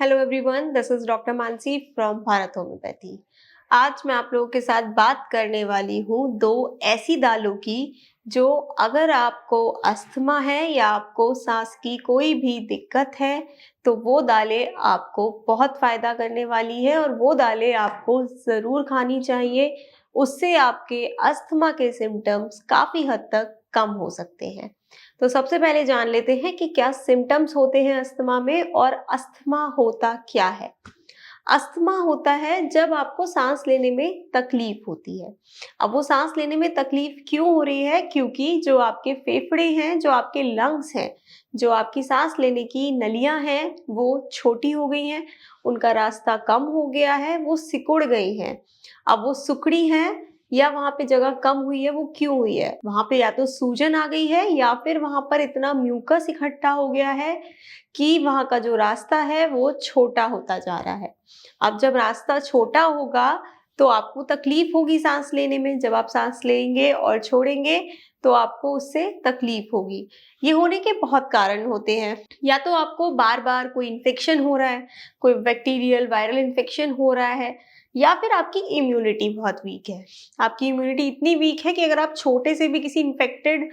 Hello everyone, this is doctor Mansi from Bharat homeopathy. आज मैं आप लोगों के साथ बात करने वाली हूँ दो ऐसी दालों की जो अगर आपको अस्थमा है या आपको सांस की कोई भी दिक्कत है तो वो दालें आपको बहुत फायदा करने वाली है और वो दालें आपको ज़रूर खानी चाहिए। उससे आपके अस्थमा के सिम्टम्स काफ़ी हद तक कम हो सकते हैं। तो सबसे पहले जान लेते हैं कि क्या सिम्टम्स होते हैं अस्थमा में और अस्थमा होता क्या है। अस्थमा होता है जब आपको सांस लेने में तकलीफ होती है। अब वो सांस लेने में तकलीफ क्यों हो रही है? क्योंकि जो आपके फेफड़े हैं, जो आपके लंग्स हैं, जो आपकी सांस लेने की नलियां हैं वो छोटी हो गई हैं, उनका रास्ता कम हो गया है, वो सिकुड़ गई हैं। अब वो सिकुड़ी हैं या वहाँ पे जगह कम हुई है, वो क्यों हुई है? वहाँ पे या तो सूजन आ गई है या फिर वहाँ पर इतना म्यूकस इकट्ठा हो गया है कि वहाँ का जो रास्ता है वो छोटा होता जा रहा है। अब जब रास्ता छोटा होगा तो आपको तकलीफ होगी सांस लेने में। जब आप सांस लेंगे और छोड़ेंगे तो आपको उससे तकलीफ होगी। ये होने के बहुत कारण होते हैं। या तो आपको बार बार कोई इन्फेक्शन हो रहा है, कोई बैक्टीरियल वायरल इन्फेक्शन हो रहा है, या फिर आपकी इम्यूनिटी बहुत वीक है। आपकी इम्यूनिटी इतनी वीक है कि अगर आप छोटे से भी किसी इन्फेक्टेड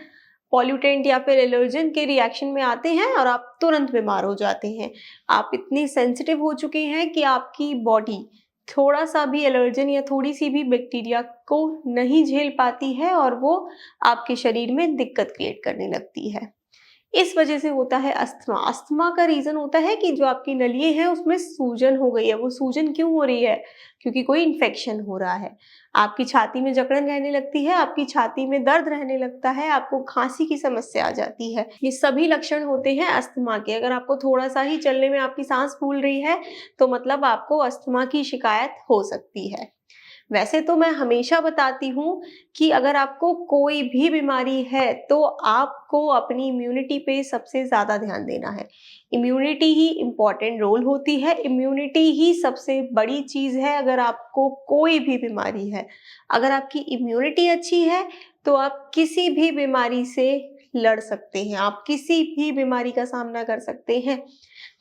पॉल्यूटेंट या फिर एलर्जन के रिएक्शन में आते हैं और आप तुरंत बीमार हो जाते हैं। आप इतनी सेंसिटिव हो चुके हैं कि आपकी बॉडी थोड़ा सा भी एलर्जन या थोड़ी सी भी बैक्टीरिया को नहीं झेल पाती है और वो आपके शरीर में दिक्कत क्रिएट करने लगती है। इस वजह से होता है अस्थमा। अस्थमा का रीज़न होता है कि जो आपकी नलियाँ हैं उसमें सूजन हो गई है। वो सूजन क्यों हो रही है? क्योंकि कोई इन्फेक्शन हो रहा है। आपकी छाती में जकड़न रहने लगती है, आपकी छाती में दर्द रहने लगता है, आपको खाँसी की समस्या आ जाती है। ये सभी लक्षण होते हैं अस्थमा के। अगर आपको थोड़ा-सा ही चलने में आपकी साँस फूल रही है तो मतलब आपको अस्थमा की शिकायत हो सकती है। वैसे तो मैं हमेशा बताती हूँ कि अगर आपको कोई भी बीमारी है तो आपको अपनी इम्यूनिटी पे सबसे ज़्यादा ध्यान देना है। इम्यूनिटी ही इम्पॉर्टेंट रोल होती है, इम्यूनिटी ही सबसे बड़ी चीज़ है अगर आपको कोई भी बीमारी है। अगर आपकी इम्यूनिटी अच्छी है तो आप किसी भी बीमारी से लड़ सकते हैं, आप किसी भी बीमारी का सामना कर सकते हैं।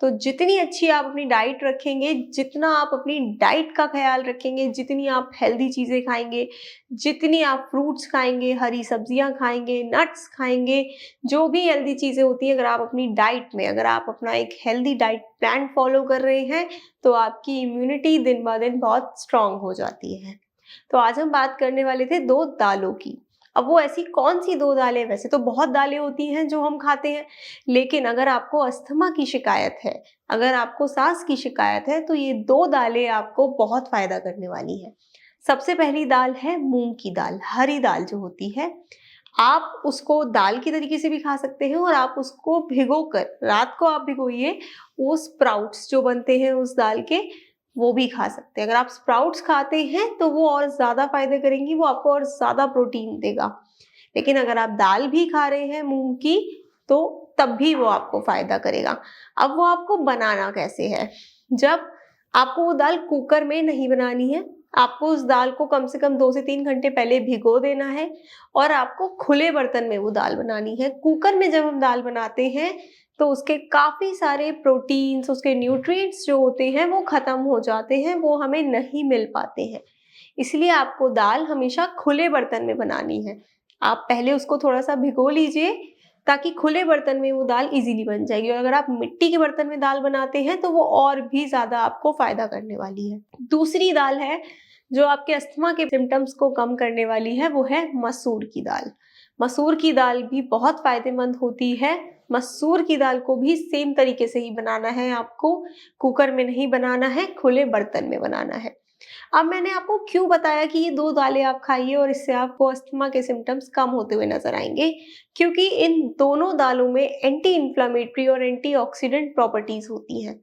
तो जितनी अच्छी आप अपनी डाइट रखेंगे, जितना आप अपनी डाइट का ख्याल रखेंगे, जितनी आप हेल्दी चीज़ें खाएँगे, जितनी आप फ्रूट्स खाएँगे, हरी सब्जियाँ खाएँगे, नट्स खाएँगे, जो भी हेल्दी चीज़ें होती हैं, अगर आप अपनी डाइट में अगर आप अपना एक हेल्दी डाइट प्लान फॉलो कर रहे हैं, तो आपकी इम्यूनिटी दिन ब दिन बहुत स्ट्रॉन्ग हो जाती है। तो आज हम बात करने वाले थे 2 दालों की। अब वो ऐसी कौन-सी 2 दालें? वैसे तो बहुत दालें होती हैं जो हम खाते हैं, लेकिन अगर आपको अस्थमा की शिकायत है, अगर आपको सांस की शिकायत है, तो ये 2 दालें आपको बहुत फ़ायदा करने वाली हैं। सबसे पहली दाल है मूँग की दाल, हरी दाल जो होती है। आप उसको दाल की तरीके से भी खा सकते हैं और आप उसको भिगोकर रात को आप भिगोइए, वो स्प्राउट्स जो बनते हैं उस दाल के, वो भी खा सकते हैं। अगर आप स्प्राउट्स खाते हैं तो वो और ज़्यादा फ़ायदे करेंगी, वो आपको और ज़्यादा प्रोटीन देगा। लेकिन अगर आप दाल भी खा रहे हैं मूँग की, तो तब भी वो आपको फ़ायदा करेगा। अब वो आपको बनाना कैसे है? जब आपको वो दाल कुकर में नहीं बनानी है, आपको उस दाल को कम से कम 2 से 3 घंटे पहले भिगो देना है और आपको खुले बर्तन में वो दाल बनानी है। कुकर में जब हम दाल बनाते हैं, तो उसके काफ़ी सारे प्रोटीन्स, उसके न्यूट्रिएंट्स जो होते हैं वो ख़त्म हो जाते हैं, वो हमें नहीं मिल पाते हैं। इसलिए आपको दाल हमेशा खुले बर्तन में बनानी है। आप पहले उसको थोड़ा-सा भिगो लीजिए ताकि खुले बर्तन में वो दाल ईज़िली बन जाएगी और अगर आप मिट्टी के बर्तन में दाल बनाते हैं तो वो और भी ज़्यादा आपको फ़ायदा करने वाली है। दूसरी दाल है जो आपके अस्थमा के सिम्पटम्स को कम करने वाली है, वो है मसूर की दाल। मसूर की दाल भी बहुत फ़ायदेमंद होती है। मसूर की दाल को भी सेम तरीके से ही बनाना है आपको, कुकर में नहीं बनाना है, खुले बर्तन में बनाना है। अब मैंने आपको क्यों बताया कि ये 2 दालें आप खाइए और इससे आपको अस्थमा के सिम्पटम्स कम होते हुए नज़र आएँगे, क्योंकि इन दोनों दालों में एंटी इन्फ्लेमेटरी और एंटीऑक्सीडेंट प्रॉपर्टीज़ होती हैं।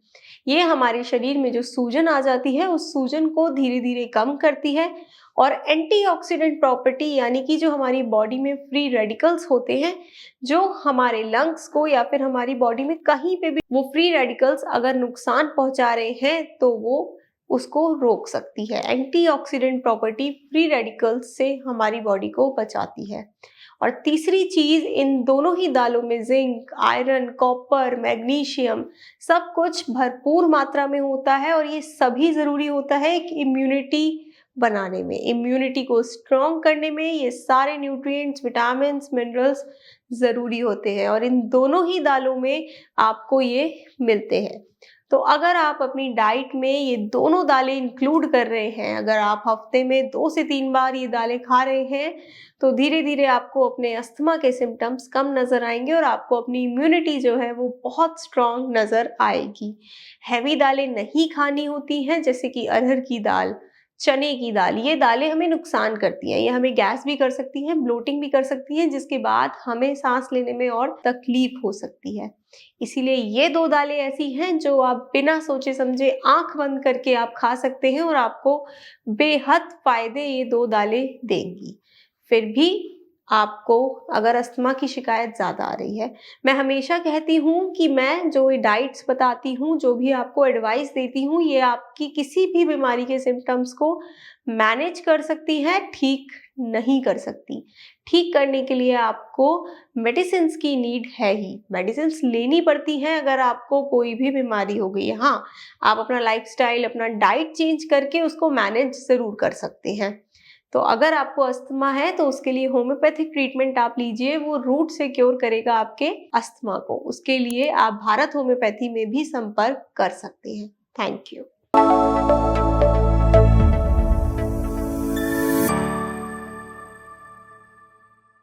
ये हमारे शरीर में जो सूजन आ जाती है, उस सूजन को धीरे-धीरे कम करती है और एंटीऑक्सीडेंट प्रॉपर्टी यानी कि जो हमारी बॉडी में फ्री रेडिकल्स होते हैं, जो हमारे लंग्स को या फिर हमारी बॉडी में कहीं पे भी वो फ्री रेडिकल्स अगर नुकसान पहुँचा रहे हैं, तो वो उसको रोक सकती है। एंटीऑक्सीडेंट प्रॉपर्टी फ्री रेडिकल्स से हमारी बॉडी को बचाती है और तीसरी चीज, इन दोनों ही दालों में जिंक, आयरन, कॉपर, मैग्नीशियम सब कुछ भरपूर मात्रा में होता है और ये सभी जरूरी होता है एक इम्यूनिटी बनाने में, इम्यूनिटी को स्ट्रॉन्ग करने में। ये सारे न्यूट्रिएंट्स, विटामिन्स, मिनरल्स ज़रूरी होते हैं और इन दोनों ही दालों में आपको ये मिलते हैं। तो अगर आप अपनी डाइट में ये दोनों दालें इंक्लूड कर रहे हैं, अगर आप हफ्ते में 2 से 3 बार ये दालें खा रहे हैं, तो धीरे धीरे आपको अपने अस्थमा के सिम्टम्स कम नज़र आएंगे और आपको अपनी इम्यूनिटी जो है वो बहुत स्ट्रॉन्ग नज़र आएगी। हैवी दालें नहीं खानी होती हैं, जैसे कि अरहर की दाल, चने की दाल, ये दालें हमें नुकसान करती हैं, ये हमें गैस भी कर सकती हैं, ब्लोटिंग भी कर सकती हैं, जिसके बाद हमें सांस लेने में और तकलीफ हो सकती है। इसीलिए ये 2 दालें ऐसी हैं जो आप बिना सोचे समझे आंख बंद करके आप खा सकते हैं और आपको बेहद फायदे ये 2 दालें देंगी। फिर भी आपको अगर अस्थमा की शिकायत ज़्यादा आ रही है, मैं हमेशा कहती हूँ कि मैं जो ये डाइट्स बताती हूँ, जो भी आपको एडवाइस देती हूँ, ये आपकी किसी भी बीमारी के सिम्टम्स को मैनेज कर सकती है, ठीक नहीं कर सकती। ठीक करने के लिए आपको मेडिसिन्स की नीड है ही, मेडिसिन्स लेनी पड़ती हैं अगर आपको कोई भी बीमारी हो गई है। हाँ, आप अपना लाइफस्टाइल, अपना डाइट चेंज करके उसको मैनेज ज़रूर कर सकते हैं। तो अगर आपको अस्थमा है तो उसके लिए होम्योपैथिक ट्रीटमेंट आप लीजिए, वो रूट से क्योर करेगा आपके अस्थमा को। उसके लिए आप भारत होम्योपैथी में भी संपर्क कर सकते हैं। Thank you.